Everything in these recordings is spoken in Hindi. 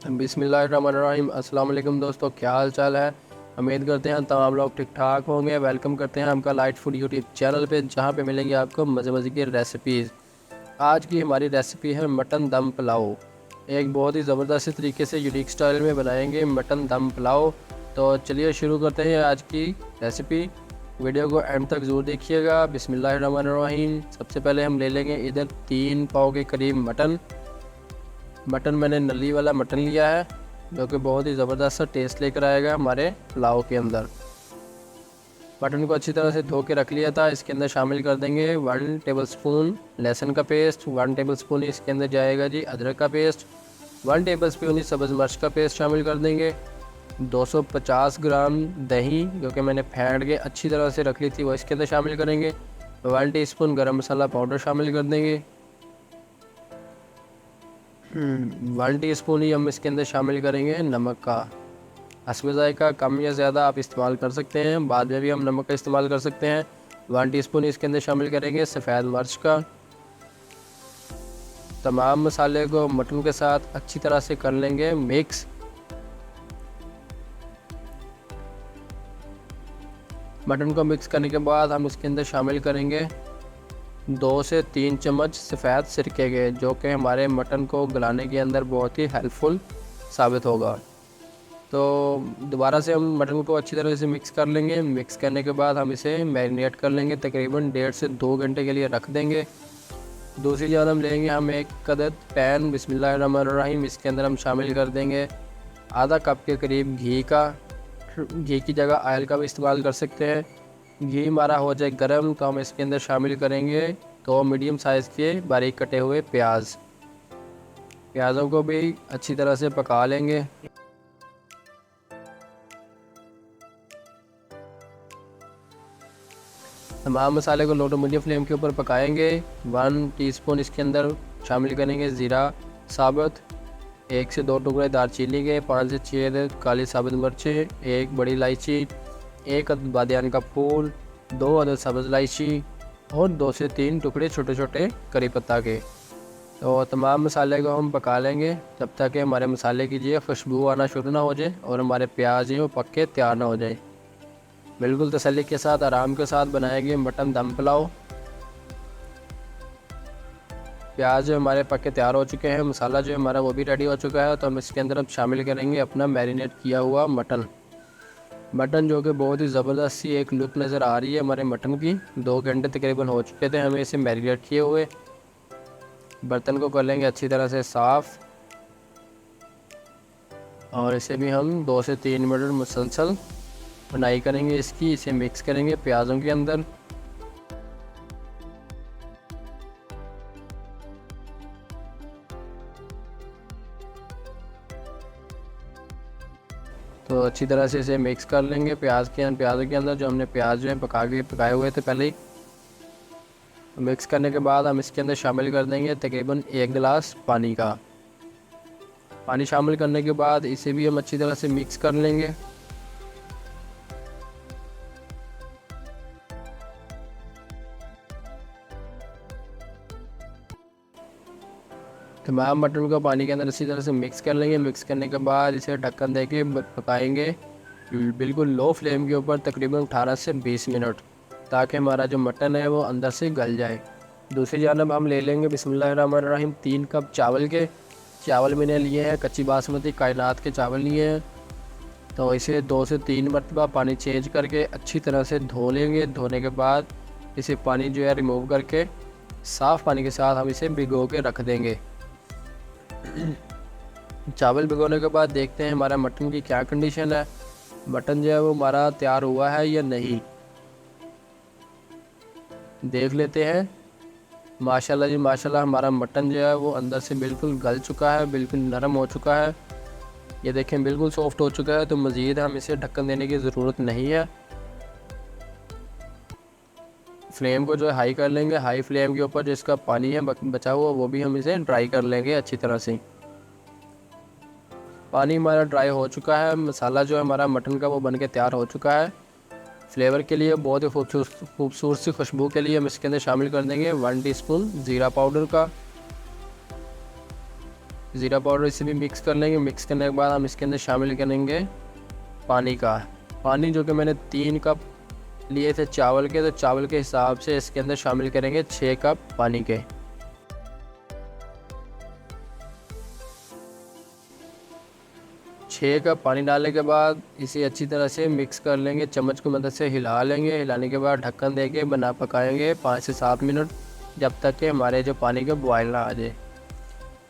बिस्मिल्लाहिर्रहमानिर्रहीम। अस्सलाम वालेकुम दोस्तों, क्या हाल चाल है। उम्मीद करते हैं तमाम लोग ठीक ठाक होंगे। वेलकम करते हैं आपका लाइट फूड यूट्यूब चैनल पे, जहाँ पे मिलेंगी आपको मज़े मज़े की रेसिपीज़। आज की हमारी रेसिपी है मटन दम पुलाव। एक बहुत ही ज़बरदस्त तरीके से यूनिक स्टाइल में बनाएंगे मटन दम पुलाव। तो चलिए शुरू करते हैं आज की रेसिपी। वीडियो को एंड तक ज़रूर देखिएगा। बिस्मिल्लाहिर्रहमानिर्रहीम। सबसे पहले हम ले लेंगे इधर 3 पाव के करीब मटन मैंने नली वाला मटन लिया है, जो कि बहुत ही ज़बरदस्त सा टेस्ट लेकर आएगा हमारे पुलाव के अंदर। मटन को अच्छी तरह से धो के रख लिया था। इसके अंदर शामिल कर देंगे 1 टेबलस्पून लहसुन का पेस्ट, 1 टेबलस्पून इसके अंदर जाएगा जी अदरक का पेस्ट, 1 टेबलस्पून सब्ज़ मिर्च का पेस्ट शामिल कर देंगे। 250 ग्राम दही, जो कि मैंने फेंट के अच्छी तरह से रख ली थी, वो इसके अंदर शामिल करेंगे। 1 टीस्पून गरम मसाला पाउडर शामिल कर देंगे। 1 टीस्पून ही हम इसके अंदर शामिल करेंगे नमक का। हस्ब ज़ायक़ा कम या ज़्यादा आप इस्तेमाल कर सकते हैं, बाद में भी हम नमक का इस्तेमाल कर सकते हैं। 1 टीस्पून इसके अंदर शामिल करेंगे सफ़ेद मिर्च का। तमाम मसाले को मटन के साथ अच्छी तरह से कर लेंगे मिक्स। मटन को मिक्स करने के बाद हम इसके अंदर शामिल करेंगे 2 से 3 चम्मच सफ़ेद सिरके के, जो कि हमारे मटन को गलाने के अंदर बहुत ही हेल्पफुल साबित होगा। तो दोबारा से हम मटन को अच्छी तरह से मिक्स कर लेंगे। मिक्स करने के बाद हम इसे मैरिनेट कर लेंगे, तकरीबन 1.5 से 2 घंटे के लिए रख देंगे। दूसरी जानब हम लेंगे हम एक कदर पैन। बिस्मिल्लाहिर्रहमानिर्रहीम। इसके अंदर हम शामिल कर देंगे आधा कप के करीब घी की जगह ऑयल का भी इस्तेमाल कर सकते हैं। घी हमारा हो जाए गर्म तो हम इसके अंदर शामिल करेंगे 2 मीडियम साइज़ के बारीक कटे हुए प्याज़ों को भी अच्छी तरह से पका लेंगे। तमाम मसाले को लो टू मीडियम फ्लेम के ऊपर पकाएंगे। 1 टीस्पून इसके अंदर शामिल करेंगे ज़ीरा साबुत, 1 से 2 टुकड़े दालचीनी के, 5 से 6 काली साबुत मिर्चें, 1 बड़ी इलायची, 1 अदद बादियान का फूल, 2 अदद सब्ज़ इलायची और 2 से 3 टुकड़े छोटे छोटे करी पत्ता के। तो तमाम मसाले को हम पका लेंगे जब तक कि हमारे मसाले की जो खुशबू आना शुरू ना हो जाए और हमारे प्याज हैं वो पक के तैयार ना हो जाए। बिल्कुल तसल्ली के साथ आराम के साथ बनाएंगे मटन दम पुलाव। प्याज जो हमारे पक के तैयार हो चुके हैं, मसाला जो हमारा वो भी रेडी हो चुका है, तो हम इसके अंदर अब शामिल करेंगे अपना मैरिनेट किया हुआ मटन, जो कि बहुत ही ज़बरदस्त सी एक लुक नज़र आ रही है हमारे मटन की। 2 घंटे तकरीबन हो चुके थे हमें इसे मैरिनेट किए हुए। बर्तन को कर लेंगे अच्छी तरह से साफ़ और इसे भी हम 2 से 3 मिनट मुसलसल बुनाई करेंगे इसकी। इसे मिक्स करेंगे प्याज़ों के अंदर। तो अच्छी तरह से इसे मिक्स कर लेंगे प्याज़ों के अंदर। जो हमने प्याज जो है पकाए हुए थे पहले ही। मिक्स करने के बाद हम इसके अंदर शामिल कर देंगे तकरीबन 1 गिलास पानी शामिल करने के बाद इसे भी हम अच्छी तरह से मिक्स कर लेंगे। तमाम मटन को पानी के अंदर अच्छी तरह से मिक्स कर लेंगे। मिक्स करने के बाद इसे ढक्कन दे के पकाएंगे बिल्कुल लो फ्लेम के ऊपर तकरीबन 18 से 20 मिनट, ताकि हमारा जो मटन है वो अंदर से गल जाए। दूसरी जानब हम ले लेंगे बिस्मिल्लाहिर्रहमानिर्रहीम 3 कप चावल मैंने लिए हैं, कच्ची बासमती कायनात के चावल लिए हैं। तो इसे 2 से 3 मरतबा पानी चेंज करके अच्छी तरह से धो लेंगे। धोने के बाद इसे पानी जो है रिमूव करके साफ़ पानी के साथ हम इसे भिगो के रख देंगे। चावल भिगोने के बाद देखते हैं हमारा मटन की क्या कंडीशन है। मटन जो है वो हमारा तैयार हुआ है या नहीं, देख लेते हैं। माशाल्लाह जी माशाल्लाह, हमारा मटन जो है वो अंदर से बिल्कुल गल चुका है, बिल्कुल नरम हो चुका है। ये देखें बिल्कुल सॉफ्ट हो चुका है। तो मज़ीद हम इसे ढक्कन देने की ज़रूरत नहीं है। फ्लेम को जो है हाई कर लेंगे। हाई फ्लेम के ऊपर जिसका पानी है बचा हुआ, वो भी हम इसे ड्राई कर लेंगे अच्छी तरह से। पानी हमारा ड्राई हो चुका है। मसाला जो है हमारा मटन का वो बन के तैयार हो चुका है। फ्लेवर के लिए बहुत ही खूबसूरत सी खुशबू के लिए हम इसके अंदर शामिल कर देंगे 1 टीस्पून ज़ीरा पाउडर का, ज़ीरा पाउडर इसे भी मिक्स कर लेंगे। मिक्स करने के बाद हम इसके अंदर शामिल करेंगे पानी का। पानी जो कि मैंने 3 कप लिए थे चावल के, तो चावल के हिसाब से इसके अंदर शामिल करेंगे 6 कप पानी के। छः कप पानी डालने के बाद इसे अच्छी तरह से मिक्स कर लेंगे, चम्मच की मदद से हिला लेंगे। हिलाने के बाद ढक्कन देके बना पकाएंगे 5 से 7 मिनट, जब तक कि हमारे जो पानी का बॉयल ना आ जाए।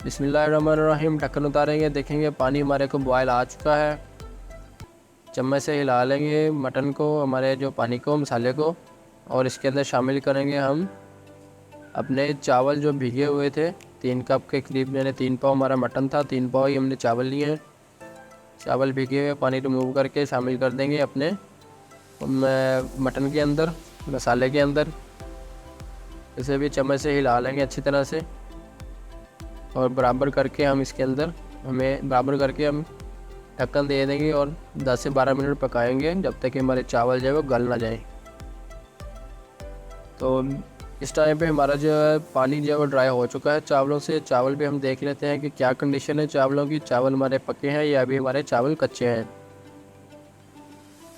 बिस्मिल्लाहिर्रहमानिर्रहीम, ढक्कन उतारेंगे, देखेंगे पानी हमारे को बॉयल आ चुका है। चम्मच से हिला लेंगे मटन को, हमारे जो पानी को, मसाले को, और इसके अंदर शामिल करेंगे हम अपने चावल जो भीगे हुए थे। 3 कप के करीब मैंने 3 पाव हमारा मटन था, 3 पाव ही हमने चावल लिए हैं। चावल भीगे हुए पानी रिमूव करके शामिल कर देंगे अपने मटन के अंदर, मसाले के अंदर। इसे भी चम्मच से हिला लेंगे अच्छी तरह से, और बराबर करके हम इसके अंदर हम ढक्कन दे देंगे और 10 से 12 मिनट पकाएंगे, जब तक कि हमारे चावल जो है वो गल ना जाए। तो इस टाइम पे हमारा जो है पानी जो है वो ड्राई हो चुका है चावलों से। चावल पे हम देख लेते हैं कि क्या कंडीशन है चावलों की, चावल हमारे पके हैं या अभी हमारे चावल कच्चे हैं।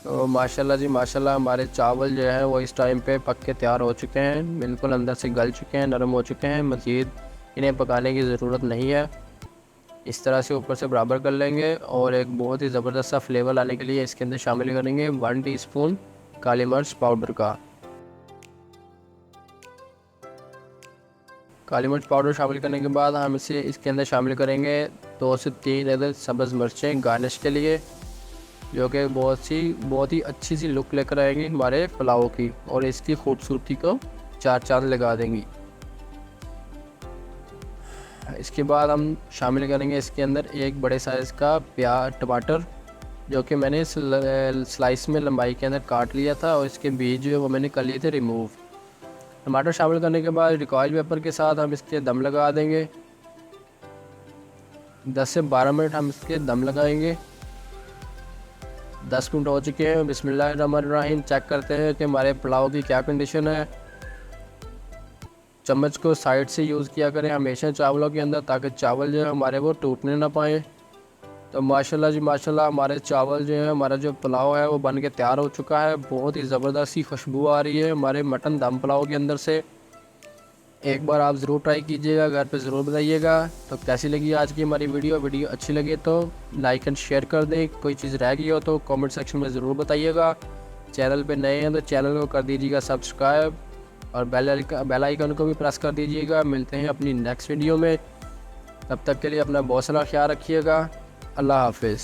तो माशाल्लाह जी माशाल्लाह, हमारे चावल जो है वो इस टाइम पे पक के तैयार हो चुके हैं, बिल्कुल अंदर से गल चुके हैं, नरम हो चुके हैं। मज़ीद इन्हें पकाने की ज़रूरत नहीं है। इस तरह से ऊपर से बराबर कर लेंगे, और एक बहुत ही ज़बरदस्त सा फ्लेवर लाने के लिए इसके अंदर शामिल करेंगे 1 टीस्पून काली मिर्च पाउडर का। काली मिर्च पाउडर शामिल करने के बाद हम इसके अंदर शामिल करेंगे 2 से 3 अदद सब्ज़ मिर्चें गार्निश के लिए, जो कि बहुत ही अच्छी सी लुक लेकर आएंगी हमारे पुलाव की, और इसकी खूबसूरती को 4 चांद लगा देंगी। इसके बाद हम शामिल करेंगे इसके अंदर एक बड़े साइज़ का टमाटर, जो कि मैंने स्लाइस में लंबाई के अंदर काट लिया था, और इसके बीज जो है वो मैंने कर लिए थे रिमूव। टमाटर शामिल करने के बाद रिकॉइल पेपर के साथ हम इसके दम लगा देंगे। 10 से 12 मिनट हम इसके दम लगाएंगे। 10 मिनट हो चुके हैं। बिस्मिल्लाहिर्रहमानिर्रहीम, चेक करते हैं कि हमारे पुलाव की क्या कंडीशन है। चम्मच को साइड से यूज़ किया करें हमेशा चावलों के अंदर, ताकि चावल जो है हमारे वो टूटने ना पाएँ। तो माशाल्लाह जी माशाल्लाह, हमारे चावल जो है, हमारा जो पुलाव है वो बन के तैयार हो चुका है। बहुत ही ज़बरदस्त सी खुशबू आ रही है हमारे मटन दम पुलाव के अंदर से। एक बार आप ज़रूर ट्राई कीजिएगा, घर पे ज़रूर बताइएगा। तो कैसी लगी आज की हमारी वीडियो अच्छी लगे तो लाइक एंड शेयर कर दें। कोई चीज़ रह गई हो तो कमेंट सेक्शन में ज़रूर बताइएगा। चैनल पे नए हैं तो चैनल को कर दीजिएगा सब्सक्राइब, और बेल आइकन को भी प्रेस कर दीजिएगा। मिलते हैं अपनी नेक्स्ट वीडियो में, तब तक के लिए अपना बहुत सारा ख्याल रखिएगा। अल्लाह हाफिज़।